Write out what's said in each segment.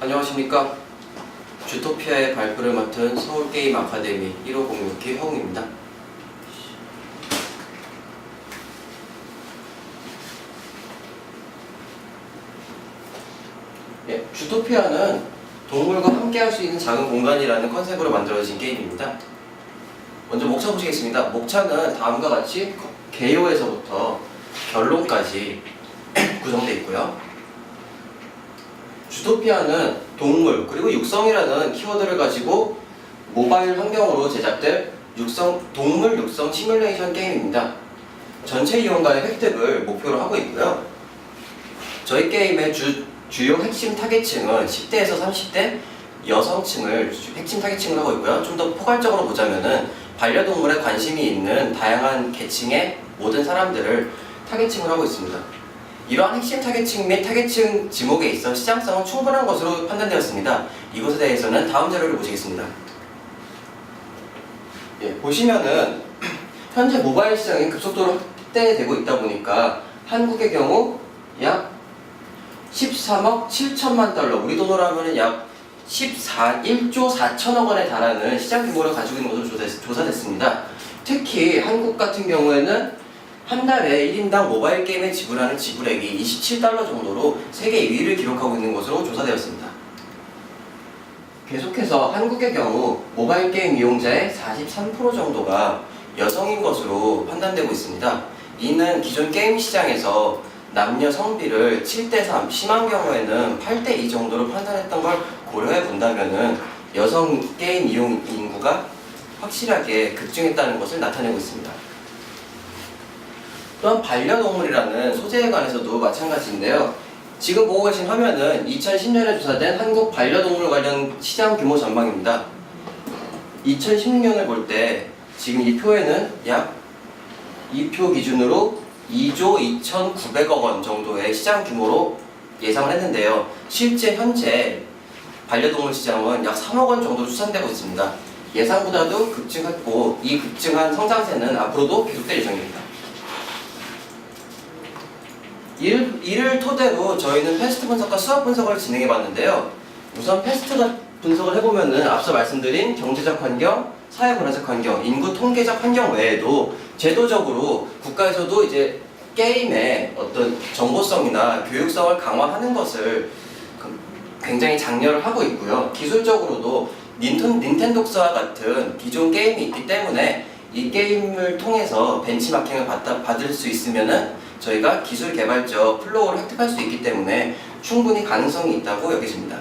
안녕하십니까. 주토피아의 발표를 맡은 서울게임 아카데미 1506기 형우입니다. 주토피아는 동물과 함께할 수 있는 작은 공간이라는 컨셉으로 만들어진 게임입니다. 먼저 목차 보시겠습니다. 목차는 다음과 같이 개요에서부터 결론까지 구성되어 있고요. 주토피아는 동물 그리고 육성이라는 키워드를 가지고 모바일 환경으로 제작된 동물 육성 시뮬레이션 게임입니다. 전체 이용가의 획득을 목표로 하고 있고요. 저희 게임의 주요 핵심 타겟층은 10대에서 30대 여성층을 핵심 타겟층으로 하고 있고요. 좀 더 포괄적으로 보자면은 반려동물에 관심이 있는 다양한 계층의 모든 사람들을 타겟층으로 하고 있습니다. 이러한 핵심 타겟층 및 타겟층 지목에 있어 시장성은 충분한 것으로 판단되었습니다. 이것에 대해서는 다음 자료를 보시겠습니다. 보시면은 현재 모바일 시장이 급속도로 확대되고 있다 보니까 한국의 경우 약 13억 7천만 달러, 우리 돈으로 하면 약 1조 4천억 원에 달하는 시장 규모를 가지고 있는 것으로 조사됐습니다. 특히 한국 같은 경우에는 한 달에 1인당 모바일 게임에 지불하는 지불액이 27달러 정도로 세계 2위를 기록하고 있는 것으로 조사되었습니다. 계속해서 한국의 경우 모바일 게임 이용자의 43% 정도가 여성인 것으로 판단되고 있습니다. 이는 기존 게임 시장에서 남녀 성비를 7대3, 심한 경우에는 8대2 정도로 판단했던 걸 고려해 본다면은 여성 게임 이용 인구가 확실하게 급증했다는 것을 나타내고 있습니다. 또한 반려동물이라는 소재에 관해서도 마찬가지인데요. 지금 보고 계신 화면은 2010년에 조사된 한국 반려동물 관련 시장 규모 전망입니다. 2016년을 볼 때 지금 이 표에는 이 표 기준으로 2조 2,900억 원 정도의 시장 규모로 예상을 했는데요. 실제 현재 반려동물 시장은 약 3억 원 정도로 추산되고 있습니다. 예상보다도 급증했고 이 급증한 성장세는 앞으로도 계속될 예정입니다. 이를 토대로 저희는 패스트 분석과 수학 분석을 진행해 봤는데요. 우선 패스트 분석을 해보면은 앞서 말씀드린 경제적 환경, 사회문화적 환경, 인구 통계적 환경 외에도 제도적으로 국가에서도 이제 게임의 어떤 정보성이나 교육성을 강화하는 것을 굉장히 장려를 하고 있고요. 기술적으로도 닌텐도스와 같은 기존 게임이 있기 때문에 이 게임을 통해서 벤치마킹을 받을 수 있으면은 저희가 기술 개발적 플로우를 획득할 수 있기 때문에 충분히 가능성이 있다고 여겨집니다.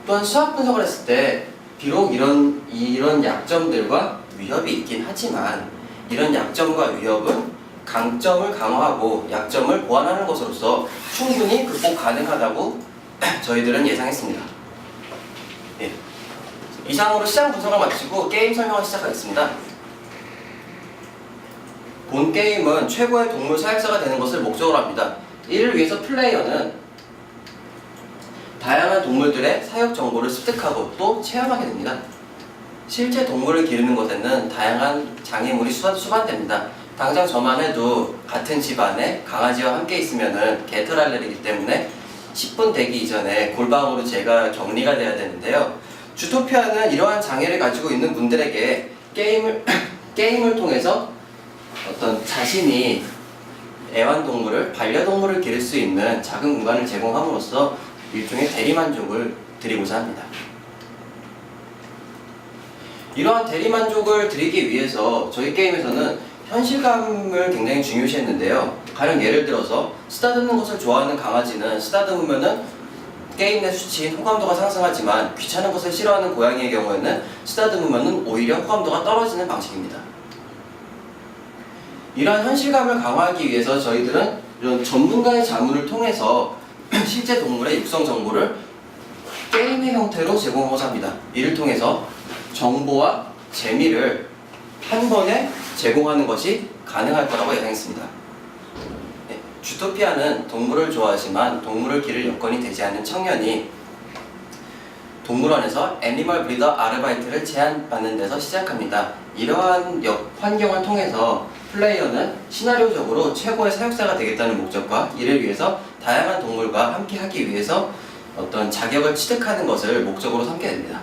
또한 수학 분석을 했을 때 비록 이런 약점들과 위협이 있긴 하지만 이런 약점과 위협은 강점을 강화하고 약점을 보완하는 것으로서 충분히 극복 가능하다고 저희들은 예상했습니다. 이상으로 시장 분석을 마치고 게임 설명을 시작하겠습니다. 본 게임은 최고의 동물 사육사가 되는 것을 목적으로 합니다. 이를 위해서 플레이어는 다양한 동물들의 사육 정보를 습득하고 또 체험하게 됩니다. 실제 동물을 기르는 것에는 다양한 장애물이 수반됩니다. 당장 저만 해도 같은 집안에 강아지와 함께 있으면은 개털알레르기 때문에 10분 되기 이전에 골방으로 제가 격리가 돼야 되는데요. 주토피아는 이러한 장애를 가지고 있는 분들에게 게임을 통해서 어떤 자신이 애완동물을, 반려동물을 기를 수 있는 작은 공간을 제공함으로써 일종의 대리만족을 드리고자 합니다. 이러한 대리만족을 드리기 위해서 저희 게임에서는 현실감을 굉장히 중요시했는데요. 가령 예를 들어서 쓰다듬는 것을 좋아하는 강아지는 쓰다듬으면은 게임 내 수치인 호감도가 상승하지만 귀찮은 것을 싫어하는 고양이의 경우에는 쓰다듬으면은 오히려 호감도가 떨어지는 방식입니다. 이러한 현실감을 강화하기 위해서 저희들은 이런 전문가의 자문을 통해서 실제 동물의 육성 정보를 게임의 형태로 제공하고자 합니다. 이를 통해서 정보와 재미를 한 번에 제공하는 것이 가능할 거라고 예상했습니다. 주토피아는 동물을 좋아하지만 동물을 기를 여건이 되지 않는 청년이 동물원에서 애니멀 브리더 아르바이트를 제안받는 데서 시작합니다. 이러한 환경을 통해서 플레이어는 시나리오적으로 최고의 사육사가 되겠다는 목적과 이를 위해서 다양한 동물과 함께 하기 위해서 어떤 자격을 취득하는 것을 목적으로 삼게 됩니다.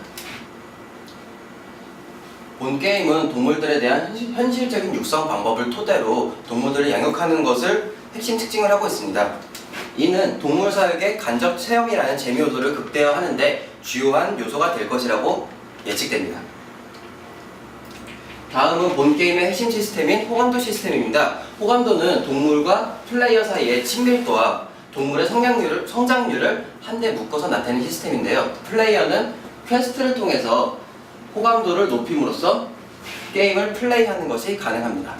본 게임은 동물들에 대한 현실적인 육성 방법을 토대로 동물들을 양육하는 것을 핵심 특징을 하고 있습니다. 이는 동물 사육의 간접 체험이라는 재미 요소를 극대화하는데 주요한 요소가 될 것이라고 예측됩니다. 다음은 본 게임의 핵심 시스템인 호감도 시스템입니다. 호감도는 동물과 플레이어 사이의 친밀도와 동물의 성장률을 한데 묶어서 나타내는 시스템인데요. 플레이어는 퀘스트를 통해서 호감도를 높임으로써 게임을 플레이하는 것이 가능합니다.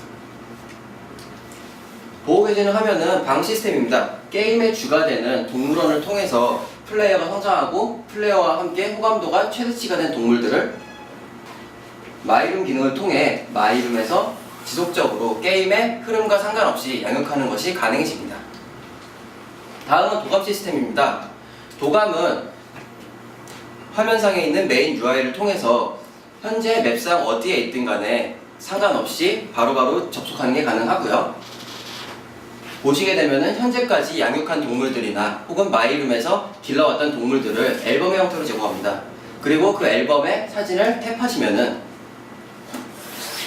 보호해주는 화면은 방 시스템입니다. 게임의 주가 되는 동물원을 통해서 플레이어가 성장하고 플레이어와 함께 호감도가 최대치가 된 동물들을 마이룸 기능을 통해 마이룸에서 지속적으로 게임의 흐름과 상관없이 양육하는 것이 가능해집니다. 다음은 도감 시스템입니다. 도감은 화면상에 있는 메인 UI를 통해서 현재 맵상 어디에 있든 간에 상관없이 바로바로 접속하는 게 가능하고요. 보시게 되면은 현재까지 양육한 동물들이나 혹은 마이룸에서 길러왔던 동물들을 앨범의 형태로 제공합니다. 그리고 그 앨범의 사진을 탭하시면은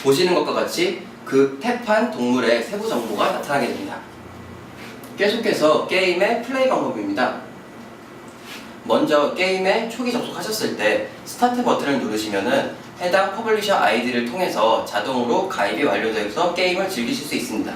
보시는 것과 같이 그 탭한 동물의 세부 정보가 나타나게 됩니다. 계속해서 게임의 플레이 방법입니다. 먼저 게임에 초기 접속하셨을 때 스타트 버튼을 누르시면은 해당 퍼블리셔 아이디를 통해서 자동으로 가입이 완료되어서 게임을 즐기실 수 있습니다.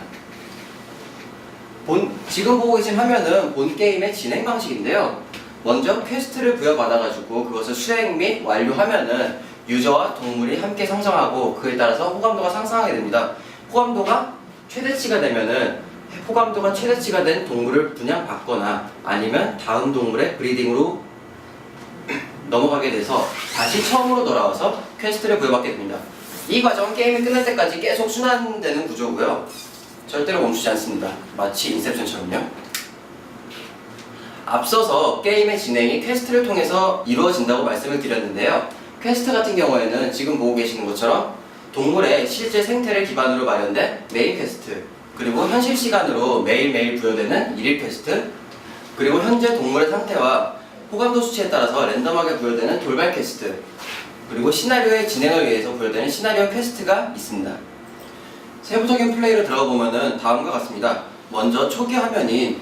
지금 보고 계신 화면은 본 게임의 진행 방식인데요. 먼저 퀘스트를 부여받아가지고 그것을 수행 및 완료하면은 유저와 동물이 함께 성장하고 그에 따라서 호감도가 상승하게 됩니다. 호감도가 최대치가 된 동물을 분양받거나 아니면 다음 동물의 브리딩으로 넘어가게 돼서 다시 처음으로 돌아와서 퀘스트를 부여받게 됩니다. 이 과정은 게임이 끝날 때까지 계속 순환되는 구조고요. 절대로 멈추지 않습니다. 마치 인셉션처럼요. 앞서서 게임의 진행이 퀘스트를 통해서 이루어진다고 말씀을 드렸는데요. 퀘스트 같은 경우에는 지금 보고 계시는 것처럼 동물의 실제 생태를 기반으로 마련된 메인 퀘스트, 그리고 현실 시간으로 매일매일 부여되는 일일 퀘스트, 그리고 현재 동물의 상태와 호감도 수치에 따라서 랜덤하게 부여되는 돌발 퀘스트, 그리고 시나리오의 진행을 위해서 부여되는 시나리오 퀘스트가 있습니다. 세부적인 플레이로 들어가 보면은 다음과 같습니다. 먼저 초기 화면인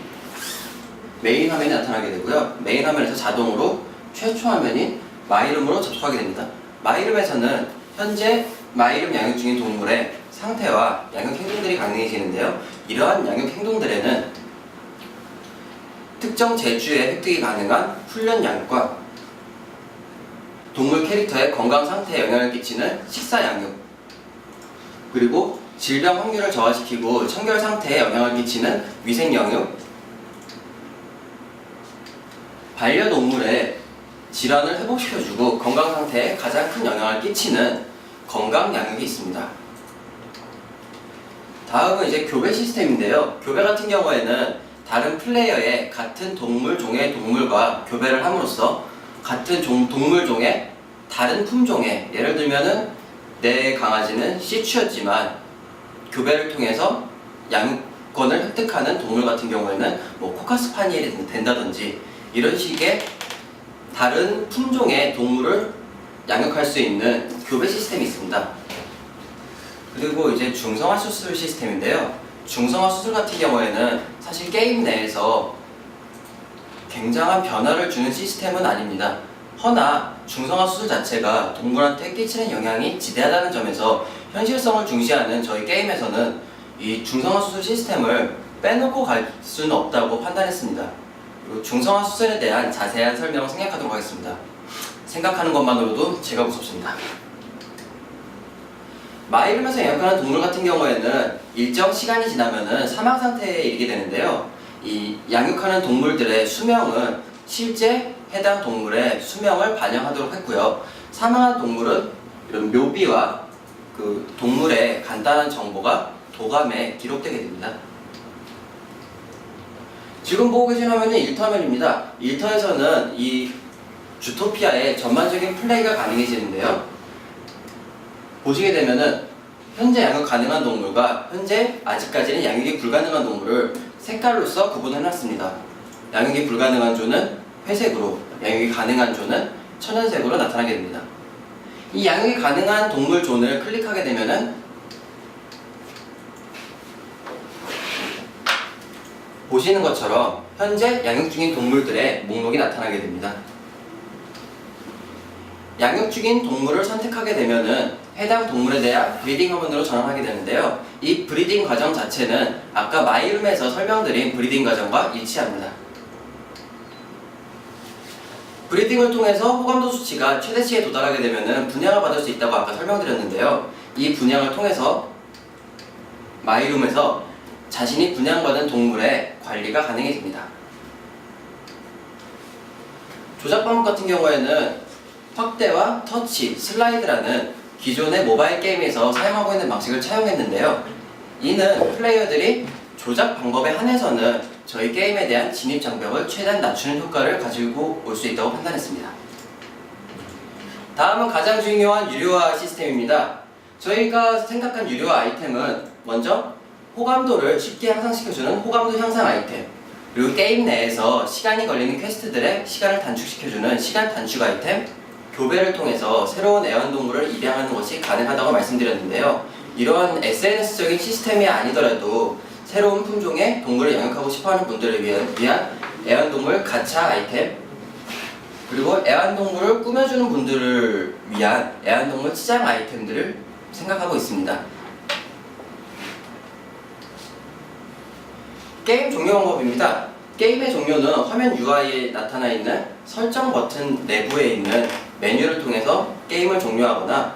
메인 화면이 나타나게 되고요. 메인 화면에서 자동으로 최초 화면인 마이룸으로 접속하게 됩니다. 마이룸에서는 현재 마이룸 양육 중인 동물의 상태와 양육 행동들이 가능해지는데요. 이러한 양육 행동들에는 특정 제주에 획득이 가능한 훈련 양육과 동물 캐릭터의 건강 상태에 영향을 끼치는 식사 양육, 그리고 질병 확률을 저하시키고 청결 상태에 영향을 끼치는 위생 양육, 반려동물의 질환을 회복시켜주고 건강 상태에 가장 큰 영향을 끼치는 건강 양육이 있습니다. 다음은 이제 교배 시스템인데요. 교배 같은 경우에는 다른 플레이어의 같은 동물종의 동물과 교배를 함으로써 같은 동물종의 다른 품종의, 예를 들면은 내 강아지는 시츄였지만 교배를 통해서 양육권을 획득하는 동물 같은 경우에는 뭐 코카스 파니엘이 된다든지 이런 식의 다른 품종의 동물을 양육할 수 있는 교배 시스템이 있습니다. 그리고 이제 중성화 수술 시스템인데요. 중성화 수술 같은 경우에는 사실 게임 내에서 굉장한 변화를 주는 시스템은 아닙니다. 허나 중성화 수술 자체가 동물한테 끼치는 영향이 지대하다는 점에서 현실성을 중시하는 저희 게임에서는 이 중성화 수술 시스템을 빼놓고 갈 수는 없다고 판단했습니다. 그리고 중성화 수술에 대한 자세한 설명을 생략하도록 하겠습니다. 생각하는 것만으로도 제가 무섭습니다. 마이룸에서 양육하는 동물 같은 경우에는 일정 시간이 지나면은 사망 상태에 이르게 되는데요. 이 양육하는 동물들의 수명은 실제 해당 동물의 수명을 반영하도록 했고요. 사망한 동물은 이런 묘비와 그 동물의 간단한 정보가 도감에 기록되게 됩니다. 지금 보고 계신 화면은 1터 화면입니다. 1터에서는 이 주토피아의 전반적인 플레이가 가능해지는데요. 보시게 되면은 현재 양육 가능한 동물과 현재 아직까지는 양육이 불가능한 동물을 색깔로서 구분해놨습니다. 양육이 불가능한 조는 회색으로, 양육이 가능한 존은 천연색으로 나타나게 됩니다. 이 양육이 가능한 동물 존을 클릭하게 되면은 보시는 것처럼 현재 양육 중인 동물들의 목록이 나타나게 됩니다. 양육 중인 동물을 선택하게 되면은 해당 동물에 대한 브리딩 화면으로 전환하게 되는데요. 이 브리딩 과정 자체는 아까 마이룸에서 설명드린 브리딩 과정과 일치합니다. 브리딩을 통해서 호감도 수치가 최대치에 도달하게 되면은 분양을 받을 수 있다고 아까 설명드렸는데요. 이 분양을 통해서 마이룸에서 자신이 분양받은 동물의 관리가 가능해집니다. 조작 방법 같은 경우에는 확대와 터치, 슬라이드라는 기존의 모바일 게임에서 사용하고 있는 방식을 차용했는데요. 이는 플레이어들이 조작 방법에 한해서는 저희 게임에 대한 진입 장벽을 최대한 낮추는 효과를 가지고 올 수 있다고 판단했습니다. 다음은 가장 중요한 유료화 시스템입니다. 저희가 생각한 유료화 아이템은 먼저 호감도를 쉽게 향상시켜주는 호감도 향상 아이템, 그리고 게임 내에서 시간이 걸리는 퀘스트들의 시간을 단축시켜주는 시간 단축 아이템, 교배를 통해서 새로운 애완동물을 입양하는 것이 가능하다고 말씀드렸는데요. 이러한 SNS적인 시스템이 아니더라도 새로운 품종의 동물을 양육하고 싶어하는 분들을 위한 애완동물 가챠 아이템, 그리고 애완동물을 꾸며주는 분들을 위한 애완동물 치장 아이템들을 생각하고 있습니다. 게임 종료 방법입니다. 게임의 종료는 화면 UI에 나타나 있는 설정 버튼 내부에 있는 메뉴를 통해서 게임을 종료하거나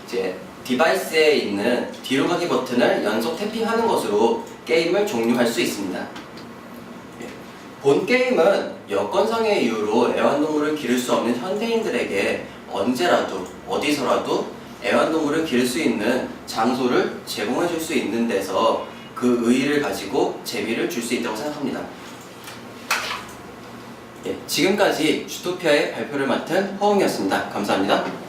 이제 디바이스에 있는 뒤로 가기 버튼을 연속 태핑하는 것으로 게임을 종료할 수 있습니다. 본 게임은 여건상의 이유로 애완동물을 기를 수 없는 현대인들에게 언제라도 어디서라도 애완동물을 기를 수 있는 장소를 제공해 줄 수 있는 데서 그 의의를 가지고 재미를 줄 수 있다고 생각합니다. 지금까지 주토피아의 발표를 맡은 허웅이었습니다. 감사합니다.